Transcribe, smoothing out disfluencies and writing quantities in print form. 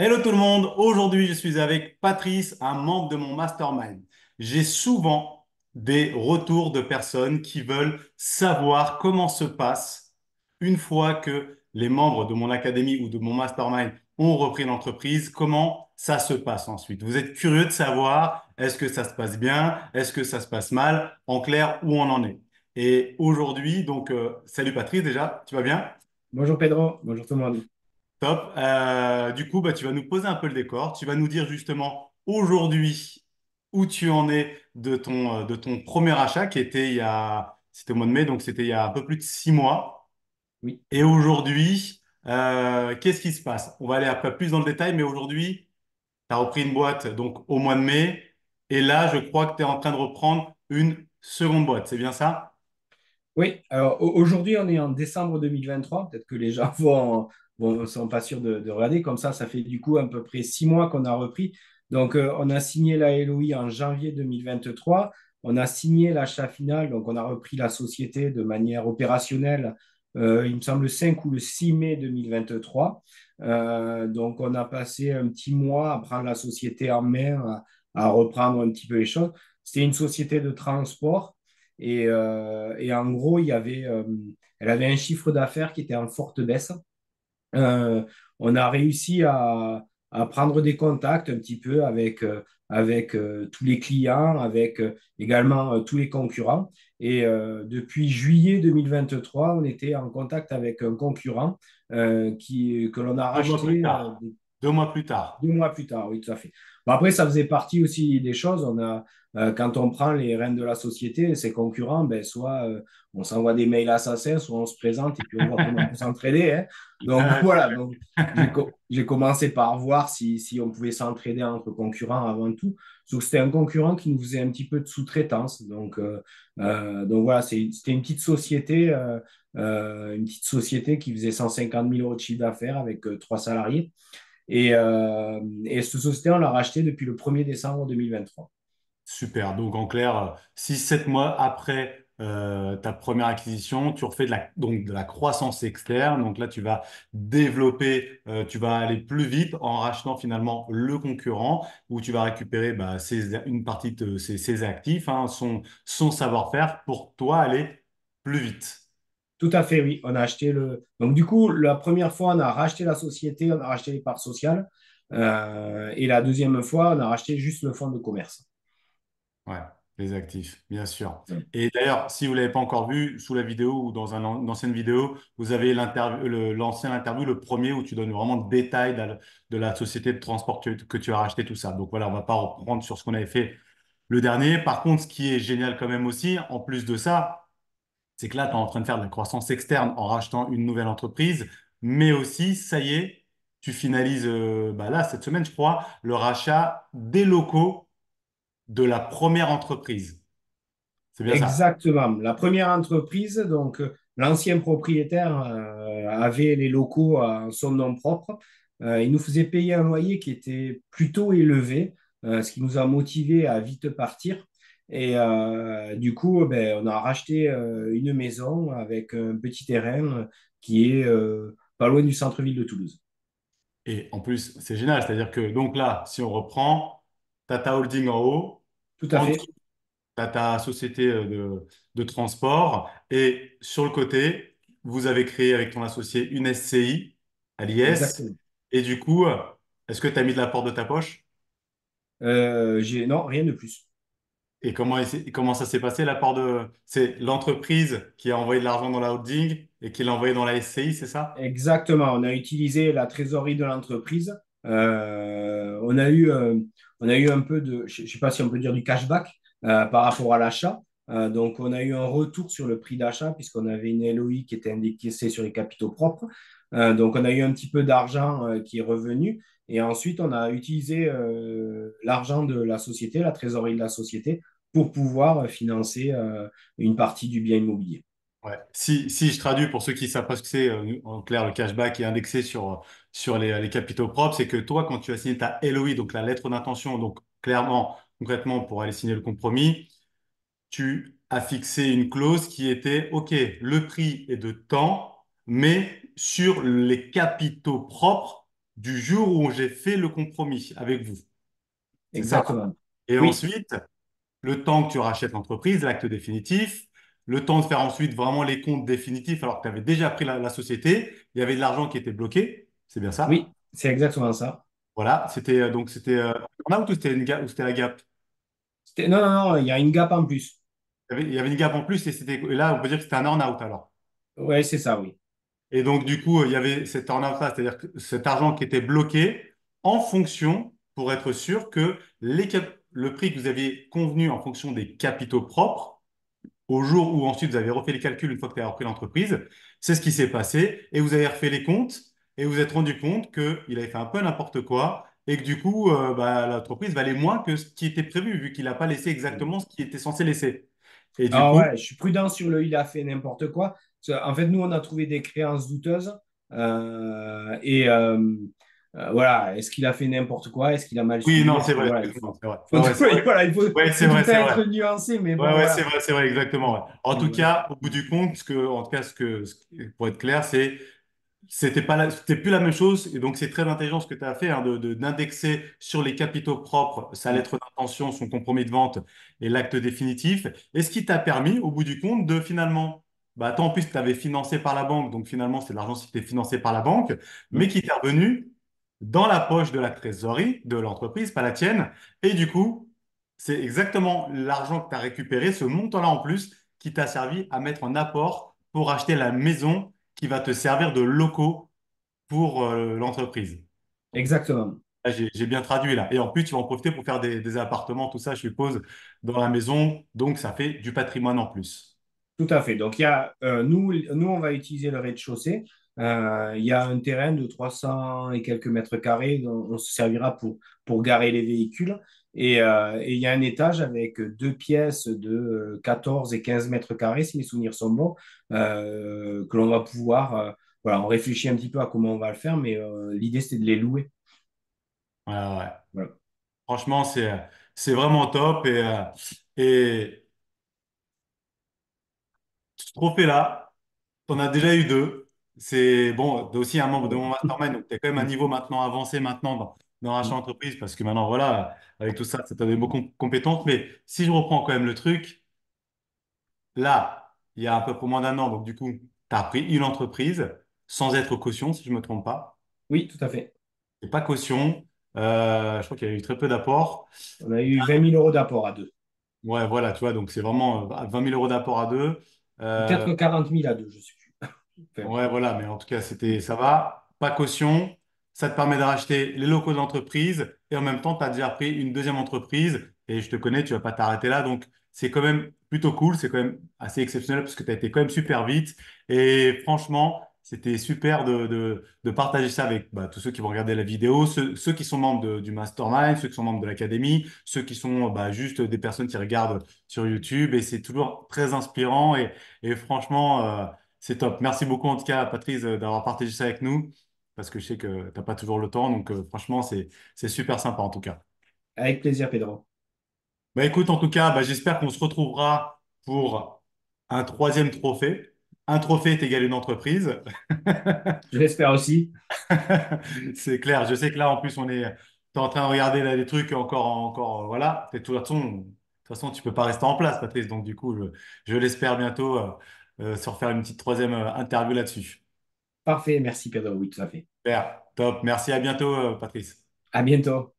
Hello tout le monde, aujourd'hui je suis avec Patrice, un membre de mon mastermind. J'ai souvent des retours de personnes qui veulent savoir comment se passe une fois que les membres de mon académie ou de mon mastermind ont repris l'entreprise, comment ça se passe ensuite. Vous êtes curieux de savoir est-ce que ça se passe bien, est-ce que ça se passe mal, en clair, où on en est. Et aujourd'hui, salut Patrice déjà, tu vas bien? Bonjour Pedro, bonjour tout le monde. Top. Du coup, tu vas nous poser un peu le décor. Tu vas nous dire justement aujourd'hui où tu en es de ton premier achat qui était c'était au mois de mai, donc c'était il y a un peu plus de 6 mois. Oui. Et aujourd'hui, qu'est-ce qui se passe? On va aller un peu plus dans le détail, mais aujourd'hui, tu as repris une boîte donc au mois de mai. Et là, je crois que tu es en train de reprendre une seconde boîte. C'est bien ça? Oui, alors aujourd'hui on est en décembre 2023. Peut-être que les gens sont pas sûrs de regarder, comme ça fait du coup à peu près 6 mois qu'on a repris. Donc on a signé la LOI en janvier 2023. On a signé l'achat final, donc on a repris la société de manière opérationnelle, il me semble le 5 ou le 6 mai 2023. Donc on a passé un petit mois à prendre la société en main, à reprendre un petit peu les choses. C'était une société de transport. Et en gros, elle avait un chiffre d'affaires qui était en forte baisse. Euh, on a réussi à prendre des contacts un petit peu avec tous les clients, avec également tous les concurrents. Et depuis juillet 2023, on était en contact avec un concurrent que l'on a 2 mois plus racheté tard. 2 mois plus tard. 2 mois plus tard, oui, tout à fait. Bon, après, ça faisait partie aussi des choses. Quand on prend les rênes de la société, ses concurrents, ben, soit on s'envoie des mails assassins, soit on se présente et puis on voit comment on peut s'entraider, hein. Donc voilà, donc, j'ai commencé par voir si on pouvait s'entraider entre concurrents avant tout. Sauf que c'était un concurrent qui nous faisait un petit peu de sous-traitance. Donc voilà, c'était une petite société qui faisait 150 000 euros de chiffre d'affaires avec 3 salariés. Et cette société, on l'a rachetée depuis le 1er décembre 2023. Super. Donc, en clair, 6, 7 mois après ta première acquisition, tu refais donc de la croissance externe. Donc là, tu vas développer, tu vas aller plus vite en rachetant finalement le concurrent, où tu vas récupérer une partie de ses actifs, hein, son savoir-faire pour toi aller plus vite. Tout à fait, oui. On a acheté le. Donc, du coup, la première fois, on a racheté la société, on a racheté les parts sociales. Et la deuxième fois, on a racheté juste le fonds de commerce. Ouais, les actifs, bien sûr. Et d'ailleurs, si vous ne l'avez pas encore vu, sous la vidéo ou dans une ancienne vidéo, vous avez l'ancien interview, le premier, où tu donnes vraiment le détail de la société de transport que tu as racheté, tout ça. Donc voilà, on ne va pas reprendre sur ce qu'on avait fait le dernier. Par contre, ce qui est génial quand même aussi, en plus de ça, c'est que là, tu es en train de faire de la croissance externe en rachetant une nouvelle entreprise, mais aussi, ça y est, tu finalises, là, cette semaine, je crois, le rachat des locaux de la première entreprise. C'est bien ça. Exactement. La première entreprise, donc l'ancien propriétaire avait les locaux en son nom propre. Il nous faisait payer un loyer qui était plutôt élevé, ce qui nous a motivés à vite partir. Et du coup, ben, on a racheté une maison avec un petit terrain qui est pas loin du centre-ville de Toulouse. Et en plus, c'est génial. C'est-à-dire que, donc là, si on reprend, Tata Holding en haut, Tout à en dessous, fait, Tata Société de transport, et sur le côté, vous avez créé avec ton associé une SCI à l'IS. exactement. Et du coup, est-ce que tu as mis de la porte de ta poche? Non, rien de plus. Et comment ça s'est passé, l'apport de... C'est l'entreprise qui a envoyé de l'argent dans la holding et qui l'a envoyé dans la SCI, c'est ça? Exactement, on a utilisé la trésorerie de l'entreprise. On a eu un peu de, je ne sais pas si on peut dire du cashback par rapport à l'achat. Donc, on a eu un retour sur le prix d'achat puisqu'on avait une LOI qui était indexée sur les capitaux propres. Donc, on a eu un petit peu d'argent qui est revenu. Et ensuite, on a utilisé l'argent de la société, la trésorerie de la société, pour pouvoir financer une partie du bien immobilier. Ouais. Si je traduis pour ceux qui savent pas ce que c'est, en clair, le cashback est indexé sur les capitaux propres, c'est que toi, quand tu as signé ta LOI, donc la lettre d'intention, donc clairement, concrètement, pour aller signer le compromis, tu as fixé une clause qui était, OK, le prix est de temps, mais sur les capitaux propres du jour où j'ai fait le compromis avec vous. C'est ça. Exactement. Et Oui, ensuite, le temps que tu rachètes l'entreprise, l'acte définitif, le temps de faire ensuite vraiment les comptes définitifs alors que tu avais déjà pris la société, il y avait de l'argent qui était bloqué, c'est bien ça? oui, c'est exactement ça. Voilà, c'était en out ou c'était ou c'était la gap? Non, non, non, il y a une gap en plus. Il y avait une gap en plus et là on peut dire que c'était un earn-out alors. Oui, c'est ça, oui. Et donc du coup il y avait cet earn-out là, c'est-à-dire que cet argent qui était bloqué en fonction pour être sûr que le prix que vous aviez convenu en fonction des capitaux propres au jour où ensuite vous avez refait les calculs une fois que tu as repris l'entreprise, c'est ce qui s'est passé et vous avez refait les comptes et vous vous êtes rendu compte qu'il avait fait un peu n'importe quoi et que du coup, bah, l'entreprise valait moins que ce qui était prévu vu qu'il n'a pas laissé exactement ce qu'il était censé laisser. Et du Ah coup, ouais, je suis prudent sur le il a fait n'importe quoi. En fait, nous, on a trouvé des créances douteuses. Et voilà, est-ce qu'il a fait n'importe quoi? Est-ce qu'il a mal oui, suivi? non, Est-ce c'est que vrai, voilà, excuse-moi, c'est vrai. faut, Ouais, ouais, c'est vrai. voilà, Ouais, c'est faut tout vrai, le temps c'est vrai. être nuancé, mais Ouais, bon, ouais, voilà. c'est vrai, exactement. Ouais. En Mais tout voilà. cas, au bout du compte, en tout cas, pour être clair, c'était plus la même chose. Et donc, c'est très intelligent ce que tu as fait, hein, d'indexer sur les capitaux propres sa lettre d'intention, son compromis de vente et l'acte définitif. Et ce qui t'a permis, au bout du compte, de finalement, bah, toi, en plus, tu avais financé par la banque. Donc, finalement, c'est de l'argent qui était financé par la banque, mais qui t'est revenu dans la poche de la trésorerie de l'entreprise, pas la tienne. Et du coup, c'est exactement l'argent que tu as récupéré, ce montant-là en plus, qui t'a servi à mettre en apport pour acheter la maison qui va te servir de locaux pour l'entreprise. Exactement. Là, j'ai bien traduit là. Et en plus, tu vas en profiter pour faire des appartements, tout ça, je suppose, dans la maison. Donc, ça fait du patrimoine en plus. Tout à fait. Donc, il y a, nous, on va utiliser le rez-de-chaussée. Il y a un terrain de 300 et quelques mètres carrés dont on se servira pour garer les véhicules. Et il y a un étage avec deux pièces de 14 et 15 mètres carrés, si mes souvenirs sont bons, que l'on va pouvoir. Voilà, on réfléchit un petit peu à comment on va le faire, mais l'idée, c'était de les louer. Ouais, ouais. Voilà. Franchement, c'est vraiment top. Et ce trophée-là, on a déjà eu deux. C'est bon, t'es aussi un membre de mon mastermind, donc tu es quand même un Mm. niveau maintenant avancé maintenant dans l'achat Mm. d'entreprise, parce que maintenant, voilà, avec tout ça, ça t'a donné beaucoup de compétences. Mais si je reprends quand même le truc, là, il y a un peu pour moins d'un an, donc du coup, tu as pris une entreprise sans être caution, si je ne me trompe pas. Oui, tout à fait. Et pas caution. Je crois qu'il y a eu très peu d'apports. On a eu 20 000 € d'apport à deux. Ouais, voilà, tu vois, donc c'est vraiment 20 000 euros d'apport à deux. Ou peut-être 40 000 à deux, je ne sais plus. Enfin, Ouais, voilà, mais en tout cas, ça va. Pas caution. Ça te permet de racheter les locaux de l'entreprise et en même temps, tu as déjà pris une deuxième entreprise et je te connais, tu vas pas t'arrêter là. Donc, c'est quand même plutôt cool. C'est quand même assez exceptionnel parce que tu as été quand même super vite. Et franchement, c'était super de partager ça avec bah, tous ceux qui vont regarder la vidéo, ceux qui sont membres du Mastermind, ceux qui sont membres de l'Académie, ceux qui sont bah, juste des personnes qui regardent sur YouTube. Et c'est toujours très inspirant et franchement, c'est top. Merci beaucoup en tout cas, Patrice, d'avoir partagé ça avec nous, parce que je sais que tu n'as pas toujours le temps. Donc franchement, c'est super sympa en tout cas. avec plaisir, Pedro. Bah écoute, en tout cas, bah, j'espère qu'on se retrouvera pour un troisième trophée. Un trophée est égal à une entreprise. Je l'espère aussi. C'est clair. Je sais que là, en plus, t'es en train de regarder là, des trucs encore, voilà. De toute façon, tu peux pas rester en place, Patrice. Donc, du coup, je l'espère bientôt se refaire une petite troisième interview là-dessus. Parfait, merci, Pedro. Oui, tout à fait. Super, top. Merci, à bientôt, Patrice. À bientôt.